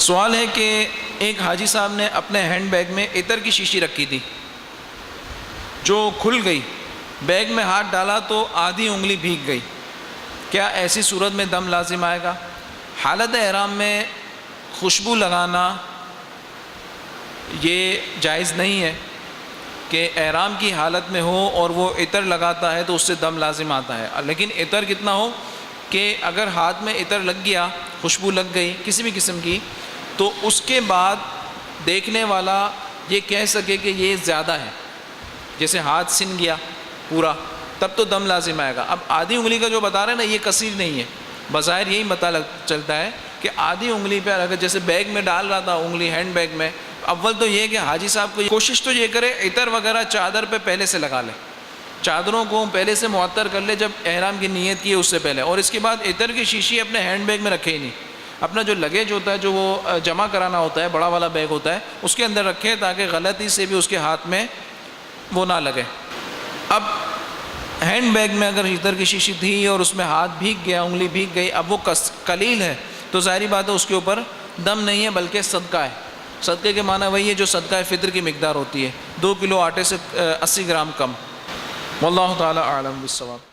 سوال ہے کہ ایک حاجی صاحب نے اپنے ہینڈ بیگ میں عطر کی شیشی رکھی تھی جو کھل گئی، بیگ میں ہاتھ ڈالا تو آدھی انگلی بھیگ گئی، کیا ایسی صورت میں دم لازم آئے گا؟ حالت احرام میں خوشبو لگانا یہ جائز نہیں ہے کہ احرام کی حالت میں ہو اور وہ عطر لگاتا ہے تو اس سے دم لازم آتا ہے، لیکن عطر کتنا ہو کہ اگر ہاتھ میں عطر لگ گیا، خوشبو لگ گئی کسی بھی قسم کی، تو اس کے بعد دیکھنے والا یہ کہہ سکے کہ یہ زیادہ ہے، جیسے ہاتھ سن گیا پورا، تب تو دم لازم آئے گا۔ اب آدھی انگلی کا جو بتا رہے ہیں نا، یہ کثیر نہیں ہے، بظاہر یہی پتہ چلتا ہے کہ آدھی انگلی پہ اگر جیسے بیگ میں ڈال رہا تھا انگلی ہینڈ بیگ میں، اول تو یہ کہ حاجی صاحب کو کوشش تو یہ کرے عطر وغیرہ چادر پہ پہلے سے لگا لے، چادروں کو پہلے سے معطر کر لے جب احرام کی نیت کی ہے اس سے پہلے، اور اس کے بعد عطر کی شیشی اپنے ہینڈ بیگ میں رکھے ہی نہیں، اپنا جو لگیج ہوتا ہے جو وہ جمع کرانا ہوتا ہے، بڑا والا بیگ ہوتا ہے، اس کے اندر رکھے تاکہ غلطی سے بھی اس کے ہاتھ میں وہ نہ لگے۔ اب ہینڈ بیگ میں اگر عطر کی شیشی تھی اور اس میں ہاتھ بھیگ گیا، انگلی بھیگ گئی، اب وہ قلیل ہے تو ظاہری بات ہے اس کے اوپر دم نہیں ہے بلکہ صدقہ ہے۔ صدقے کے معنی وہی ہے جو صدقہ فطر کی مقدار ہوتی ہے، 2 کلو آٹے سے 80 گرام کم۔ واللہ تعالی اعلم بالصواب۔